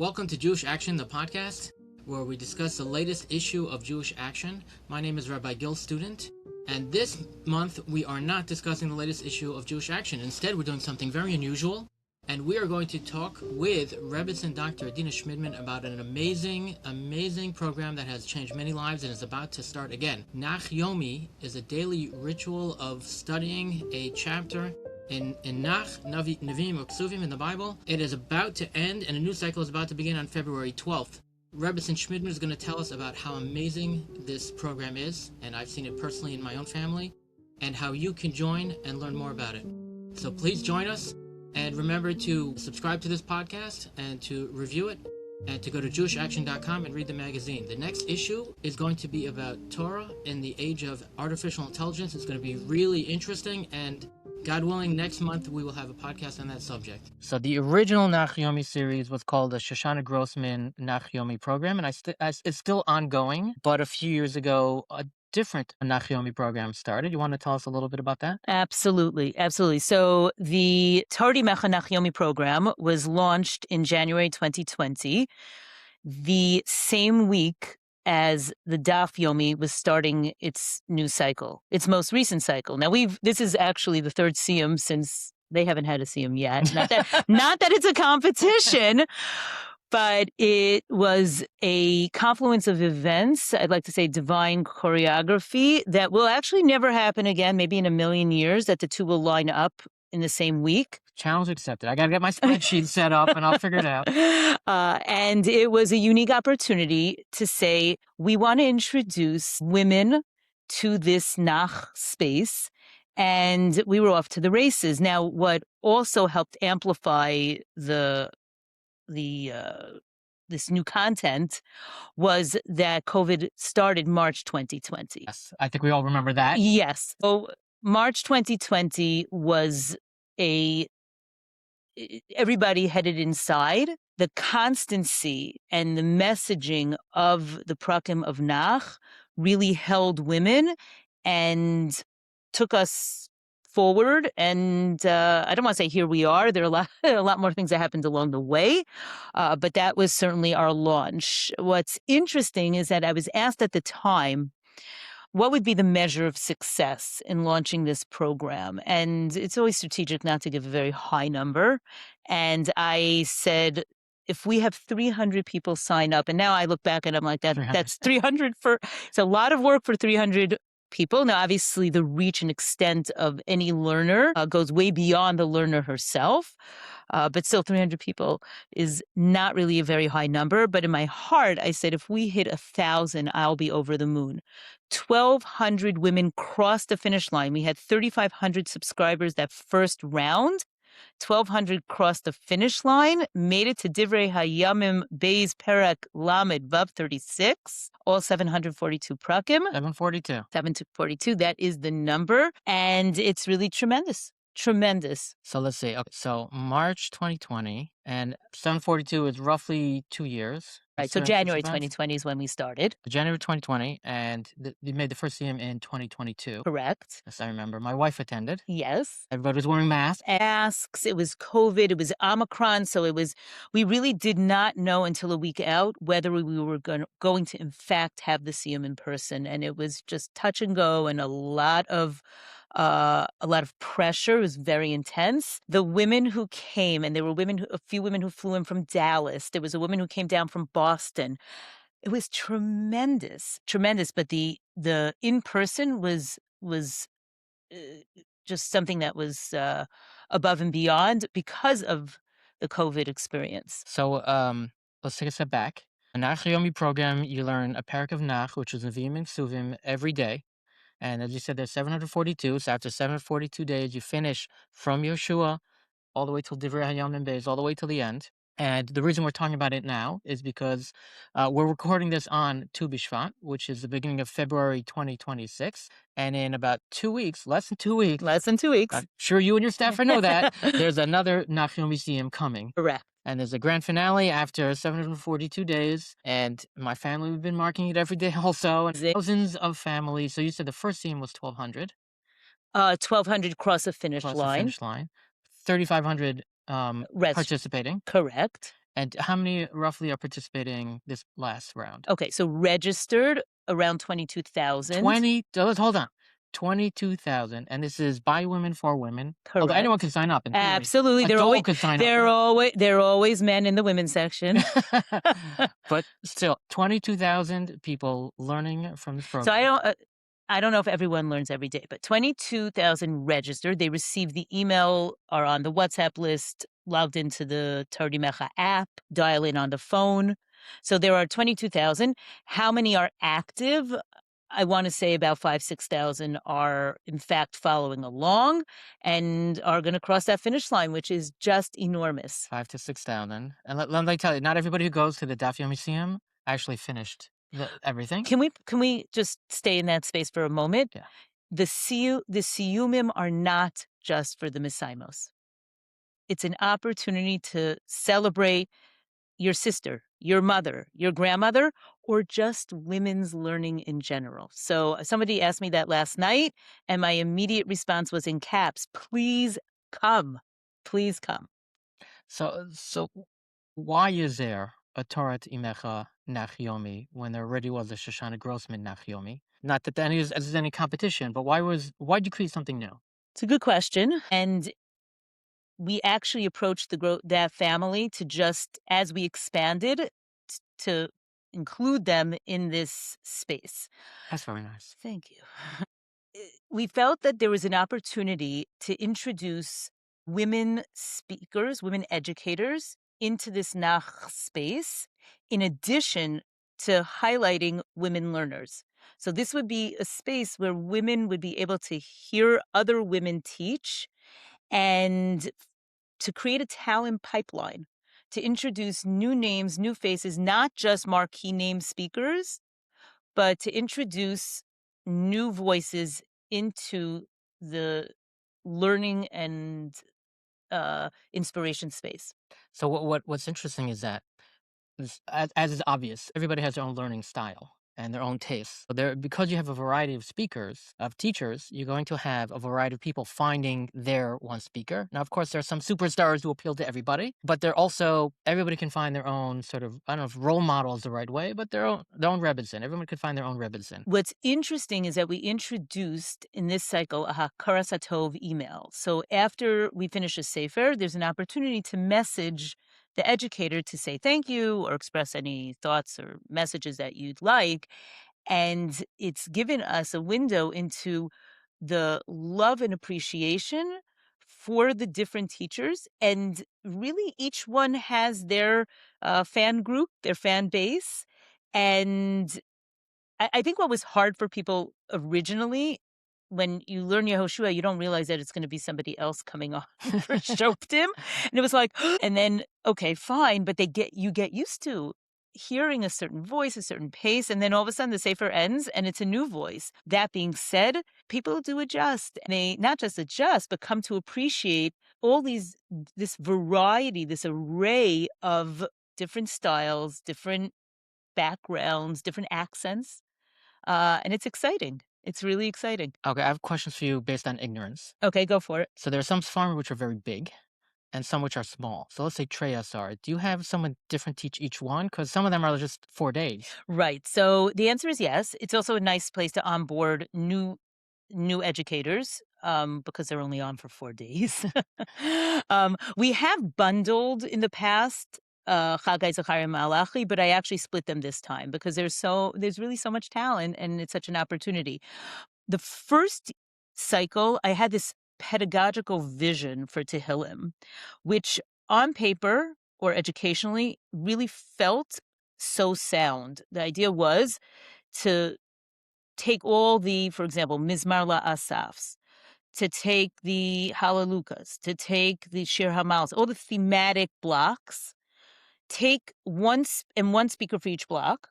Welcome to Jewish Action, the podcast, where we discuss the latest issue of Jewish Action. My name is Rabbi Gil Student, and this month we are not discussing the latest issue of Jewish Action. Instead, we're doing something very unusual, and we are going to talk with Rebbetzin Dr. Adina Shmidman about an amazing program that has changed many lives and is about to start again. NakYomi is a daily ritual of studying a chapter in Navi, or Ksuvim in the Bible. It is about to end, and a new cycle is about to begin on February 12th. Rebbetzin Shmidman is going to tell us about how amazing this program is, and I've seen it personally in my own family, and how you can join and learn more about it. So please join us, and remember to subscribe to this podcast and to review it, and to go to jewishaction.com and read the magazine. The next issue is going to be about Torah in the age of artificial intelligence. It's going to be really interesting, and God willing, next month we will have a podcast on that subject. So the original NakYomi series was called the Shoshana Grossman NakYomi program, and it's still ongoing. But a few years ago, a different NakYomi program started. You want to tell us a little bit about that? Absolutely. So the Torat Imecha Nach Yomi program was launched in January 2020, the same week as the Daf Yomi was starting its new cycle, its most recent cycle. Now this is actually the third siyum since they haven't had a siyum yet. Not that it's a competition, but it was a confluence of events, I'd like to say divine choreography, that will actually never happen again, maybe in a million years, that the two will line up in the same week. Challenge accepted. I got to get my spreadsheet set up and I'll figure it out. And it was a unique opportunity to say, we want to introduce women to this Nach space. And we were off to the races. Now, what also helped amplify this new content was that COVID started March 2020. Yes, I think we all remember that. Yes. So March 2020 was everybody headed inside. The constancy and the messaging of the prakim of Nach really held women and took us forward. And I don't want to say here we are. There are a lot more things that happened along the way, but that was certainly our launch. What's interesting is that I was asked at the time, what would be the measure of success in launching this program? And it's always strategic not to give a very high number. And I said, if we have 300 people sign up, and now I look back and I'm like, that's 300 it's a lot of work for 300 people. Now, obviously, the reach and extent of any learner goes way beyond the learner herself. But still, 300 people is not really a very high number. But in my heart, I said, if we hit 1,000, I'll be over the moon. 1,200 women crossed the finish line. We had 3,500 subscribers that first round. 1,200 crossed the finish line, made it to Divrei Hayamim Beis Perek Lamed Vav 36, all 742 prakim. 742, that is the number. And it's really tremendous. So let's see. Okay, so March 2020 and 742 is roughly 2 years. Right. So January 2020 is when we started. January 2020, and you made the first siyum in 2022. Correct. Yes, I remember. My wife attended. Yes. Everybody was wearing masks. It was COVID. It was Omicron. So we really did not know until a week out whether we were going to in fact have the siyum in person. And it was just touch and go and a lot of pressure. It was very intense. The women who came, and there were a few women who flew in from Dallas. There was a woman who came down from Boston. It was tremendous. But the in-person was just something that was above and beyond because of the COVID experience. So let's take a step back. A NakYomi program, you learn a perek of Nach, which is Navim and Ksuvim, every day. And as you said, there's 742. So after 742 days, you finish from Yeshua all the way till Divrei Hayamim Beis, all the way till the end. And the reason we're talking about it now is because we're recording this on Tu B'Shvat, which is the beginning of February 2026. And in about 2 weeks, less than 2 weeks. I'm sure you and your staffer know that. There's another NakYomi siyum coming. Correct. And there's a grand finale after 742 days. And my family, we've been marking it every day also. And thousands of families. So you said the first siyum was 1,200. 1,200 cross the finish line. 3,500 participating. Correct. And how many roughly are participating this last round? Okay, so registered around 22,000. Hold on. 22,000. And this is by women for women. Correct. Although anyone can sign up. In theory. Absolutely. Adult could sign up. There are always men in the women's section. But still, 22,000 people learning from this program. So I don't know if everyone learns every day, but 22,000 registered. They receive the email, are on the WhatsApp list, logged into the Torat Imecha app, dial in on the phone. So there are 22,000. How many are active? I want to say about 5,000-6,000 are in fact following along and are going to cross that finish line, which is just enormous. 5,000 to 6,000. And let me tell you, not everybody who goes to the NakYomi siyum actually finished everything. Can we just stay in that space for a moment? Yeah. The siyumim are not just for the misaimos. It's an opportunity to celebrate your sister, your mother, your grandmother, or just women's learning in general. So somebody asked me that last night, and my immediate response was in caps, please come. Please come. So why is there a Torat Imecha Nach Yomi when there already was a Shoshana Grossman NakYomi? Not that there's any competition, but why'd you create something new? It's a good question. And we actually approached that family to just, as we expanded, to include them in this space. That's very nice. Thank you. We felt that there was an opportunity to introduce women speakers, women educators into this Nach space, in addition to highlighting women learners. So this would be a space where women would be able to hear other women teach and to create a talent pipeline, to introduce new names, new faces, not just marquee name speakers, but to introduce new voices into the learning and inspiration space. So what's interesting is that, as is obvious, everybody has their own learning style and their own tastes. But because you have a variety of speakers, of teachers, you're going to have a variety of people finding their one speaker. Now, of course, there are some superstars who appeal to everybody, but everybody can find their own sort of, I don't know if role model is the right way, but their own Rebbetzin. Everyone can find their own Rebbetzin. What's interesting is that we introduced in this cycle a Hakaras Hatov email. So after we finish a sefer, there's an opportunity to message the educator to say thank you or express any thoughts or messages that you'd like. And it's given us a window into the love and appreciation for the different teachers. And really, each one has their fan group, their fan base. And I think what was hard for people originally, when you learn Yehoshua, you don't realize that it's going to be somebody else coming on for Shoptim. And it was like, and then, okay, fine. But you get used to hearing a certain voice, a certain pace. And then all of a sudden the sefer ends and it's a new voice. That being said, people do adjust. And they not just adjust, but come to appreciate all this variety, this array of different styles, different backgrounds, different accents. And it's exciting. It's really exciting. Okay, I have questions for you based on ignorance. Okay, go for it. So there are some farms which are very big and some which are small. So let's say Treyasar. Do you have someone different teach each one? Because some of them are just 4 days. Right. So the answer is yes. It's also a nice place to onboard new educators because they're only on for 4 days. We have bundled in the past Chagai Zachariah Malachi, but I actually split them this time because there's really so much talent and it's such an opportunity. The first cycle, I had this pedagogical vision for Tehillim, which on paper or educationally really felt so sound. The idea was to take all the, for example, Mizmar LaAsafs, to take the Hallelujahs, to take the Shir Hamals, all the thematic blocks, take one speaker for each block.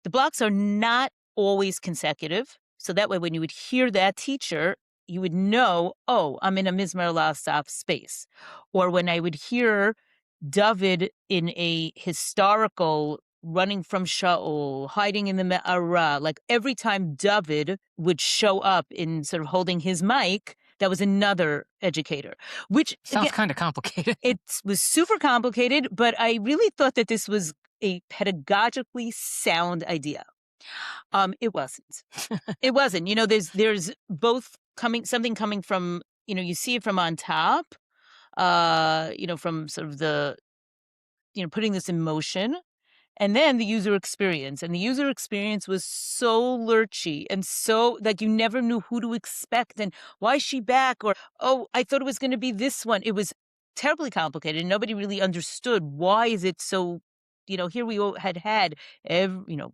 The blocks are not always consecutive. So that way, when you would hear that teacher, you would know, oh, I'm in a Mizmar LaAsaf space. Or when I would hear David in a historical running from Shaul, hiding in the Me'ara, like every time David would show up in sort of holding his mic, That was another educator, which Sounds again, kind of complicated. it was super complicated, but I really thought that this was a pedagogically sound idea. It wasn't. It wasn't. There's both something coming from, you see it from on top, from sort of the, putting this in motion. And then the user experience. And the user experience was so lurchy and so like you never knew who to expect and why is she back? Or, oh, I thought it was going to be this one. It was terribly complicated. And nobody really understood why is it so, here we all had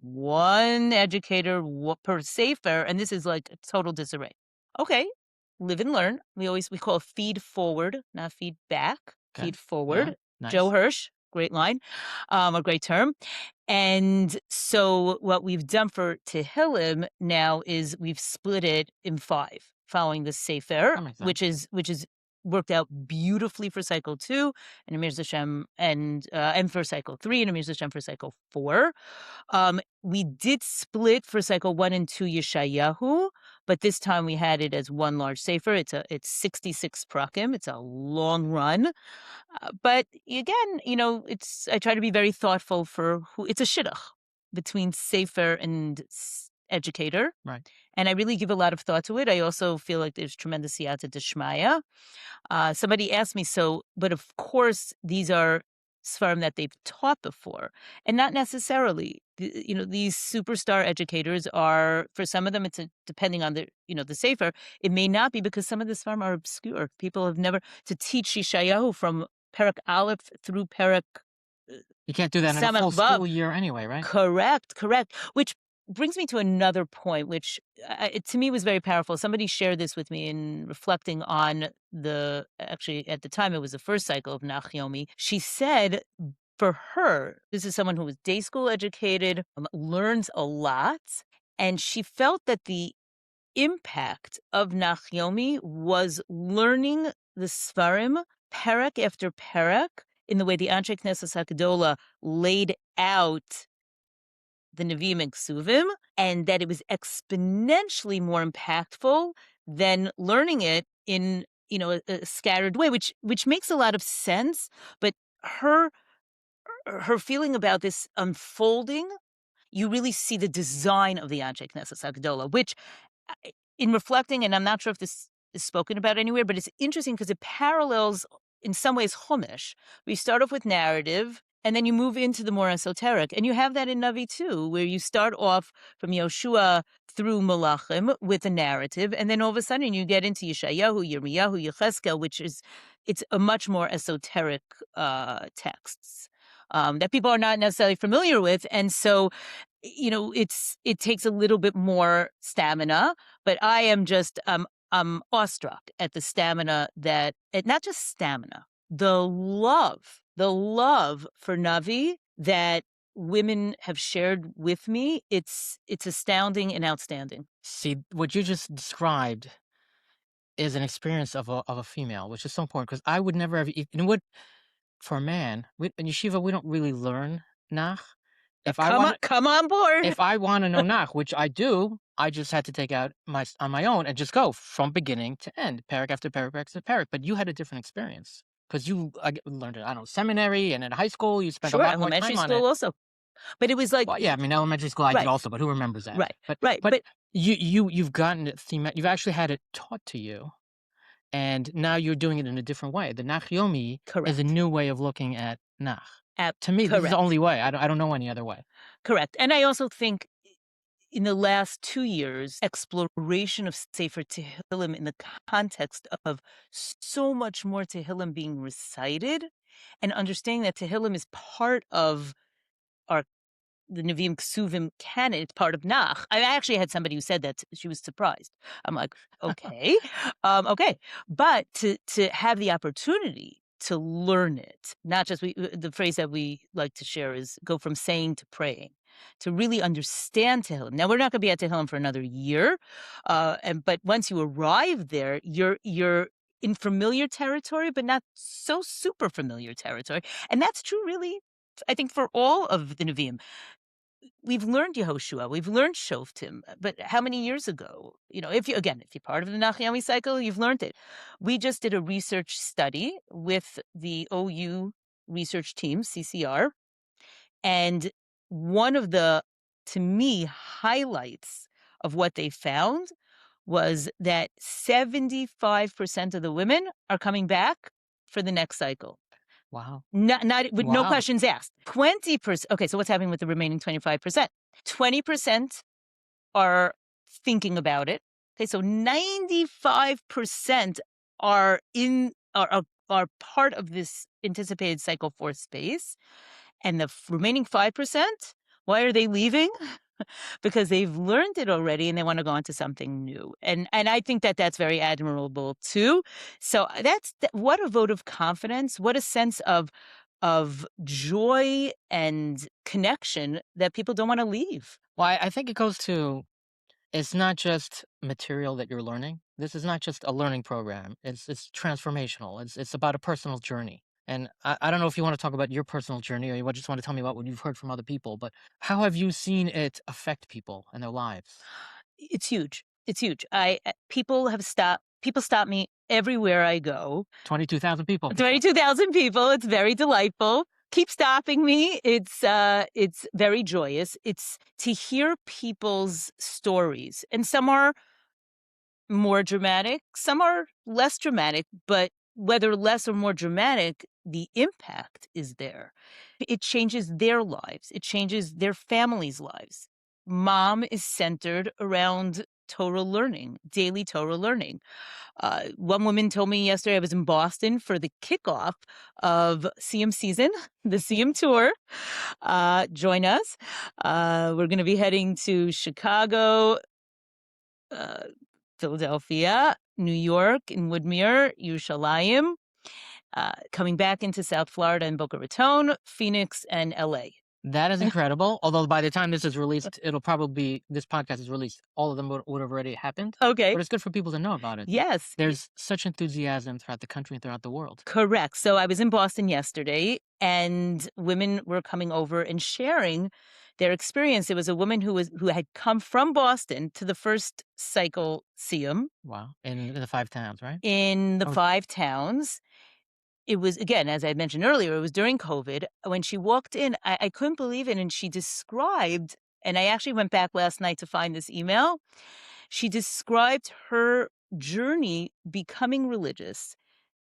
one educator per sefer, and this is like a total disarray. Okay, live and learn. We call feed forward, not feed back. Okay. Feed forward. Yeah, nice. Joe Hirsch, great line, a great term. And so what we've done for Tehillim now is we've split it in 5, following the Sefer, which is worked out beautifully for cycle 2, and Amir Hashem, and for cycle 3, and Amir Hashem for cycle 4. We did split for cycle 1 and 2 Yeshayahu, but this time we had it as one large Sefer. It's 66 prakim. It's a long run. But again, I try to be very thoughtful for who. It's a shidduch between sefer and educator, right? And I really give a lot of thought to it. I also feel like there's tremendous siyata d'shmaya. Somebody asked me, but of course these are svarim that they've taught before, and not necessarily. These superstar educators are, for some of them, it's depending on the sefer. It may not be because some of the svarim are obscure. People have never to teach Yeshayahu from perek Aleph through perek. You can't do that in a full school year anyway, right? Correct. Which brings me to another point, which to me was very powerful. Somebody shared this with me in reflecting on actually at the time it was the first cycle of NakYomi. She said, for her, this is someone who was day school educated, learns a lot, and she felt that the impact of NakYomi was learning the Svarim, perek after perek, in the way the Anshe Knesset HaGedola laid out the Navi and Ksuvim, and that it was exponentially more impactful than learning it in a scattered way, which makes a lot of sense. But her feeling about this unfolding, you really see the design of the Anshe Knesset HaGedola, which, in reflecting, and I'm not sure if this is spoken about anywhere, but it's interesting because it parallels in some ways Chumash. We start off with narrative, and then you move into the more esoteric. And you have that in Navi too, where you start off from Yoshua through Malachim with a narrative, and then all of a sudden you get into Yeshayahu, Yirmiyahu, Yecheskel, it's a much more esoteric texts that people are not necessarily familiar with. And so, it takes a little bit more stamina, but I am just, I'm awestruck at the stamina not just stamina, the love for Navi that women have shared with me. It's astounding and outstanding. See, what you just described is an experience of a female, which is so important, because I would never have, for a man, in yeshiva, we don't really learn Nach. Come on board. If I want to know Nach, which I do, I just had to take out on my own and just go from beginning to end, perek after perek after perek. But you had a different experience because you learned it, seminary, and in high school you spent a lot more time on it. Elementary school also. But it was like, well, yeah, elementary school I did also, but who remembers that? Right, but you've gotten it you've actually had it taught to you, and now you're doing it in a different way. The NakYomi is a new way of looking at Nach. To me, this is the only way. I don't know any other way. Correct. And I also think in the last 2 years, exploration of Sefer Tehillim in the context of so much more Tehillim being recited, and understanding that Tehillim is part of the Nevi'im Ksuvim canon. It's part of Nach. I actually had somebody who said that. She was surprised. I'm like, okay. Okay. But to have the opportunity to learn it, not just the phrase that we like to share is go from saying to praying, to really understand Tehillim. Now, we're not going to be at Tehillim for another year, but once you arrive there, you're in familiar territory, but not so super familiar territory. And that's true, really, I think, for all of the Nevi'im. we've learned Yehoshua, we've learned Shoftim, but how many years ago? If you're part of the NakYomi cycle, you've learned it. We just did a research study with the OU research team, CCR, and one of the, to me, highlights of what they found was that 75% of the women are coming back for the next cycle. Wow. Not with no Wow. questions asked. 20%. Okay, so what's happening with the remaining 25%? 20% are thinking about it. Okay, so 95% are part of this anticipated cycle 4 space, and the remaining 5%, why are they leaving? Because they've learned it already and they want to go on to something new. And I think that that's very admirable too. So what a vote of confidence, what a sense of joy and connection that people don't want to leave. Well, I think it goes to, it's not just material that you're learning. This is not just a learning program. It's transformational. It's about a personal journey. And I don't know if you want to talk about your personal journey or you just want to tell me about what you've heard from other people, but how have you seen it affect people and their lives? It's huge. It's huge. People stop me everywhere I go. 22,000 people. 22,000 people. It's very delightful. Keep stopping me. It's very joyous. It's to hear people's stories, and some are more dramatic, some are less dramatic, but whether less or more dramatic, the impact is there. It changes their lives. It changes their families' lives. Mom is centered around Torah learning, daily Torah learning. One woman told me yesterday, I was in Boston for the kickoff of siyum season, the siyum tour. Join us. We're going to be heading to Chicago, Philadelphia, New York, in Woodmere, Yerushalayim, coming back into South Florida and Boca Raton, Phoenix, and LA. That is incredible. Although by the time this is released, it'll probably this podcast is released. All of them would have already happened. Okay. But it's good for people to know about it. Yes. There's such enthusiasm throughout the country and throughout the world. Correct. So I was in Boston yesterday, and women were coming over and sharing their experience. There was a woman who had come from Boston to the first cycle siyum. Wow. In the 5 towns, right? In the 5 towns. It was, again, as I mentioned earlier, it was during COVID. When she walked in, I couldn't believe it. And she described, and I actually went back last night to find this email. She described her journey becoming religious,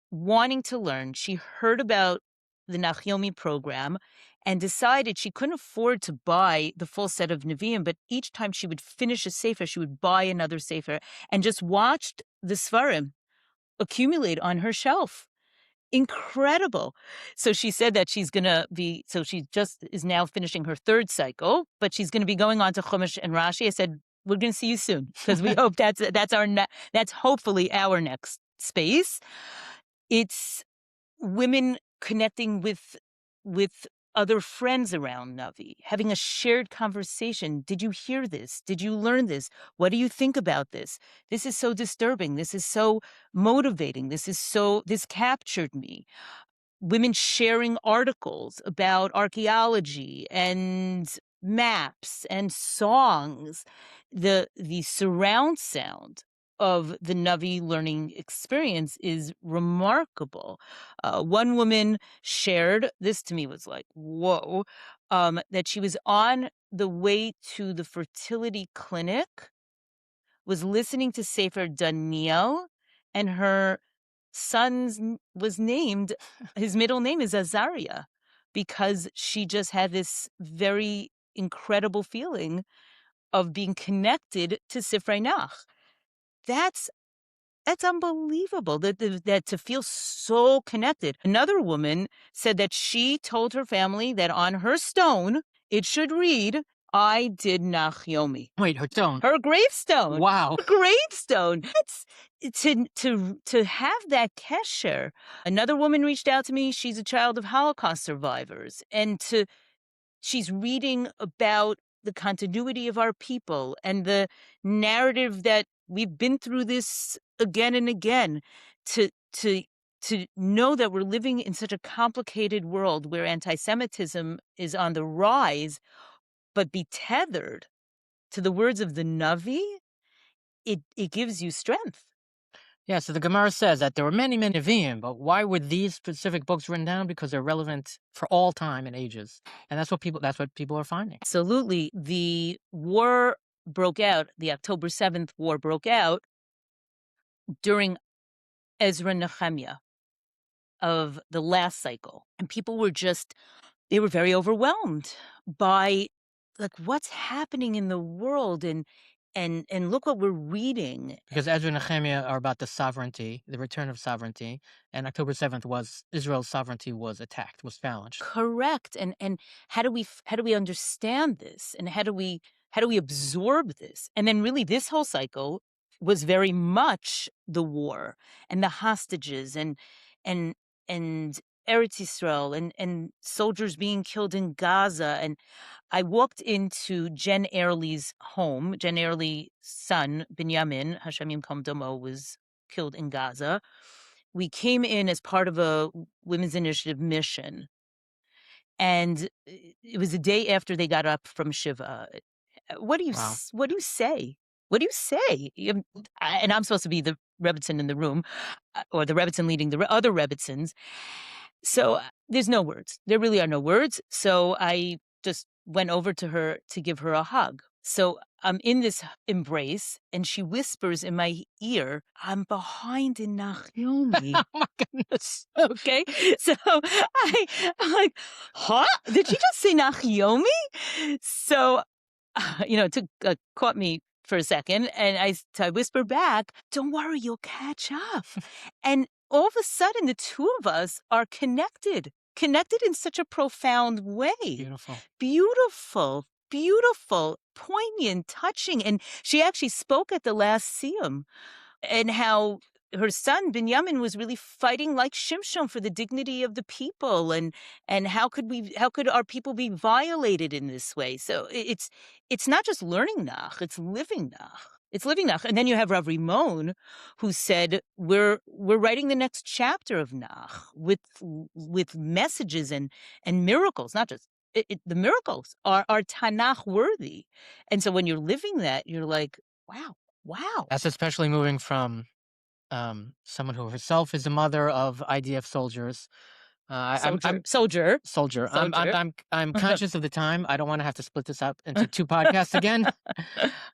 wanting to learn. She heard about the NakYomi program and decided she couldn't afford to buy the full set of Nevi'im, but each time she would finish a sefer, she would buy another sefer and just watched the Svarim accumulate on her shelf. Incredible. So she said that she's going to be, so she just is now finishing her 3rd cycle, but she's going to be going on to Chumash and Rashi. I said, we're going to see you soon because we hope that's hopefully our next space. It's women connecting with other friends around Navi, having a shared conversation. Did you hear this? Did you learn this? What do you think about this? This is so disturbing. This is so motivating. This captured me. Women sharing articles about archaeology and maps and songs. The surround sound of the Navi learning experience is remarkable. One woman shared, this to me was like, whoa, that she was on the way to the fertility clinic, was listening to Sefer Daniel, and her son's was named, his middle name is Azariah, because she just had this very incredible feeling of being connected to Sifrei Nach. That's unbelievable that to feel so connected. Another woman said that she told her family that on her stone, it should read, I did NakYomi. Wait, her stone? Her gravestone. Wow. Her gravestone. It's to have that kesher. Another woman reached out to me. She's a child of Holocaust survivors. And she's reading about the continuity of our people and the narrative that we've been through this again and again, to know that we're living in such a complicated world where anti-Semitism is on the rise. but be tethered to the words of the Navi, it gives you strength. Yeah, so the Gemara says that there were many, many Nevi'im, but why were these specific books written down? Because they're relevant for all time and ages. And that's what people are finding. Absolutely. The war broke out, the October 7th war broke out during Ezra Nehemiah of the last cycle. And people were they were very overwhelmed by like what's happening in the world and look what we're reading. Because Ezra and Nehemiah are about the sovereignty, the return of sovereignty, and October 7th was Israel's sovereignty was attacked, was challenged. Correct. And how do we understand this? And how do we absorb this? And then really this whole cycle was very much the war and the hostages and Eretz Yisrael and soldiers being killed in Gaza. And I walked into Jen Early's home. Jen Early's son, Binyamin, Hashem Yimkom Domo, was killed in Gaza. We came in as part of a Women's Initiative mission. And it was the day after they got up from Shiva. What do you Wow. what do you say? What do you say? And I'm supposed to be the Rebbetzin in the room, or the Rebbetzin leading the other Rebbetzins. So there's no words. There really are no words. So I just went over to her to give her a hug. So I'm in this embrace, and she whispers in my ear, "I'm behind in NakYomi." Oh my goodness. Okay, so I'm like, huh? Did she just say NakYomi? So, it caught me for a second, and I whispered back, "Don't worry, you'll catch up." And all of a sudden, the two of us are connected in such a profound way. Beautiful, poignant, touching. And she actually spoke at the last siyum, and how her son Binyamin was really fighting like Shimshon for the dignity of the people, and how could our people be violated in this way? So it's not just learning Nach, it's living Nach. And then you have Rav Rimon, who said we're writing the next chapter of Nach with messages and miracles, not just the miracles are Tanakh worthy. And so when you're living that, you're like, wow. That's especially moving from someone who herself is a mother of IDF soldiers. Soldier. I'm conscious of the time. I don't want to have to split this up into two podcasts again.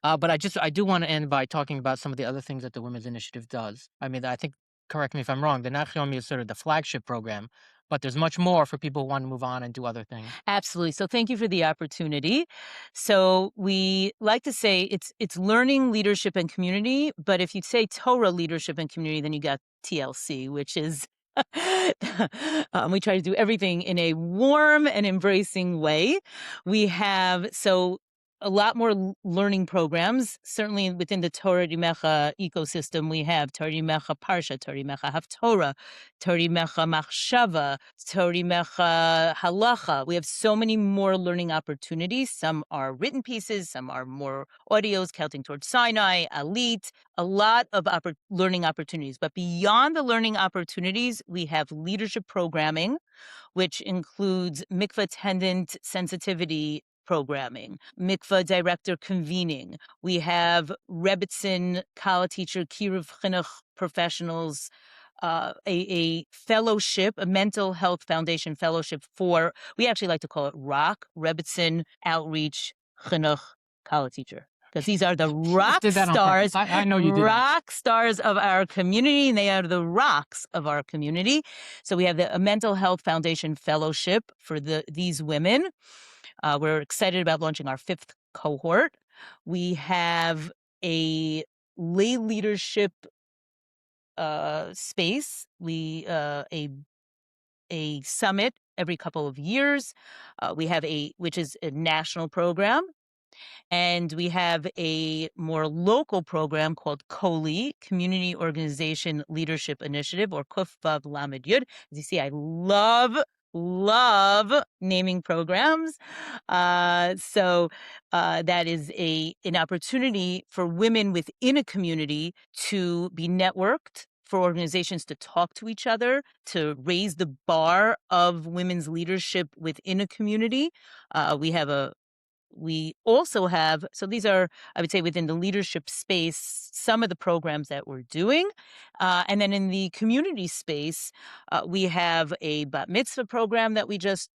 But I do want to end by talking about some of the other things that the Women's Initiative does. I mean, I think, correct me if I'm wrong, the NakYomi is sort of the flagship program, but there's much more for people who want to move on and do other things. Absolutely. So thank you for the opportunity. So we like to say it's learning, leadership, and community. But if you say Torah, leadership, and community, then you got TLC, which is we try to do everything in a warm and embracing way. We have a lot more learning programs. Certainly within the Torat Imecha ecosystem, we have Torat Imecha Parsha, Torat Imecha Haftorah, Torat Imecha Machshava, Torat Imecha Halacha. We have so many more learning opportunities. Some are written pieces, some are more audios, counting towards Sinai, Alit, a lot of learning opportunities. But beyond the learning opportunities, we have leadership programming, which includes mikvah attendant sensitivity programming, mikvah director convening. We have Rebbetzin Kala teacher, Kiruv Chinuch professionals, a fellowship, a mental health foundation fellowship for, we actually like to call it ROC, Rebbetzin Outreach Chinuch Kala teacher. Because these are the rock stars. I know you did. Rock stars of our community, and they are the rocks of our community. So we have a mental health foundation fellowship for these women. We're excited about launching our 5th cohort. We have a lay leadership space. We a summit every couple of years. We have which is a national program. And we have a more local program called COLI, Community Organization Leadership Initiative, or Kuf Vav Lamed Yud. As you see, I love naming programs. So that is an opportunity for women within a community to be networked, for organizations to talk to each other, to raise the bar of women's leadership within a community. We have a We also have, so these are, I would say, within the leadership space, some of the programs that we're doing. And then in the community space, we have a bat mitzvah program that we just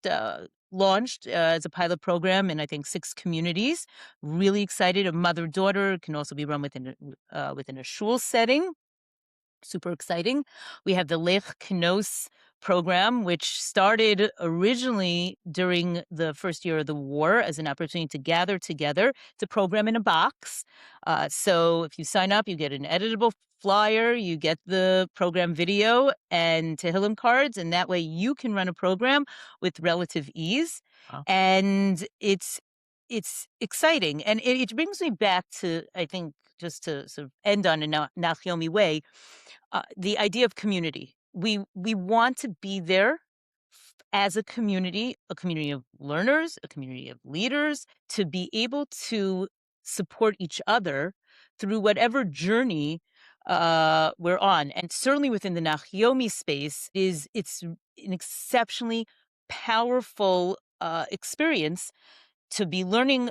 launched as a pilot program in, I think, 6 communities. Really excited. A mother-daughter can also be run within a shul setting. Super exciting. We have the Lech Knos program, which started originally during the first year of the war as an opportunity to gather together. It's a program in a box. So if you sign up, you get an editable flyer, you get the program video and Tehillim cards, and that way you can run a program with relative ease. Wow. And it's exciting. And it brings me back to, I think, just to sort of end on a NakYomi way, the idea of community. We want to be there as a community of learners, a community of leaders, to be able to support each other through whatever journey we're on. And certainly within the NakYomi space, it's an exceptionally powerful experience to be learning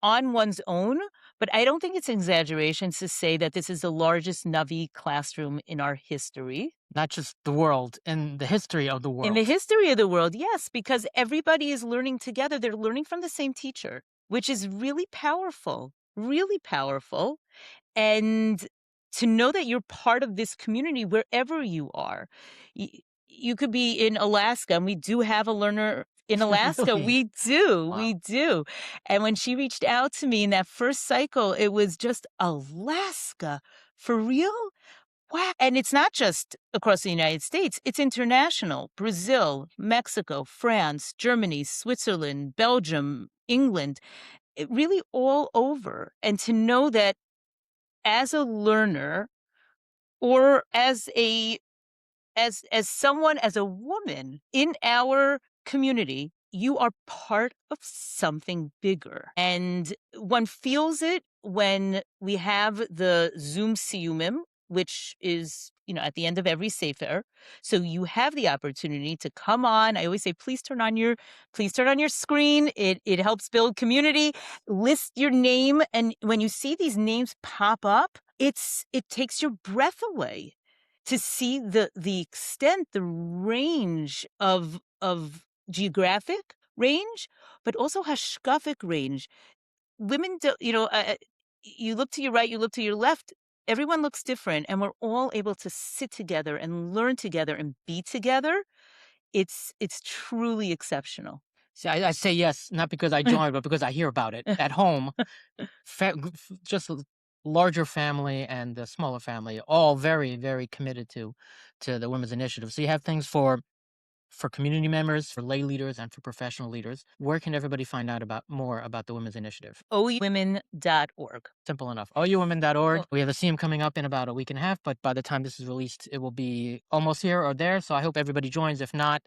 on one's own, but I don't think it's an exaggeration to say that this is the largest Navi classroom in our history. Not just the world, in the history of the world. In the history of the world, yes, because everybody is learning together. They're learning from the same teacher, which is really powerful, really powerful. And to know that you're part of this community wherever you are. You could be in Alaska, and we do have a learner in Alaska. Really? We do. Wow. We do. And when she reached out to me in that first cycle, it was just Alaska. For real? Wow. And it's not just across the United States, it's international. Brazil, Mexico, France, Germany, Switzerland, Belgium, England, it really all over. And to know that as a learner or as someone, as a woman in our community, you are part of something bigger. And one feels it when we have the Zoom siyumim, which is, at the end of every sefer. So you have the opportunity to come on. I always say, please turn on your screen. It helps build community. List your name. And when you see these names pop up, it takes your breath away to see the extent, the range of geographic range, but also hashkafic range. Women, you look to your right, you look to your left, everyone looks different, and we're all able to sit together and learn together and be together. It's truly exceptional. See, I say yes, not because I joined, but because I hear about it at home. Just a larger family and a smaller family, all very, very committed to the Women's Initiative. So you have things for community members, for lay leaders, and for professional leaders. Where can everybody find out more about the Women's Initiative? ouwomen.org. Simple enough. ouwomen.org. We have a siyum coming up in about a week and a half, but by the time this is released, it will be almost here or there. So I hope everybody joins. If not,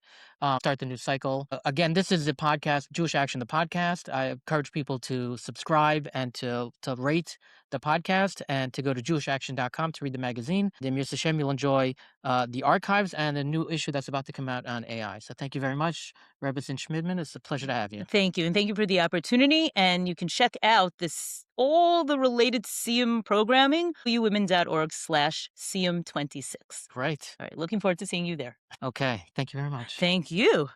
start the new cycle. Again, this is the podcast, Jewish Action, the podcast. I encourage people to subscribe and to rate the podcast and to go to jewishaction.com to read the magazine. Then Mir Hashem, you'll enjoy the archives and the new issue that's about to come out on AI. So thank you very much, Rebbetzin Shmidman. It's a pleasure to have you. Thank you. And thank you for the opportunity. And you can check out all the related siyum programming, ouwomen.org/siyum26. Great. All right. Looking forward to seeing you there. Okay. Thank you very much. Thank you.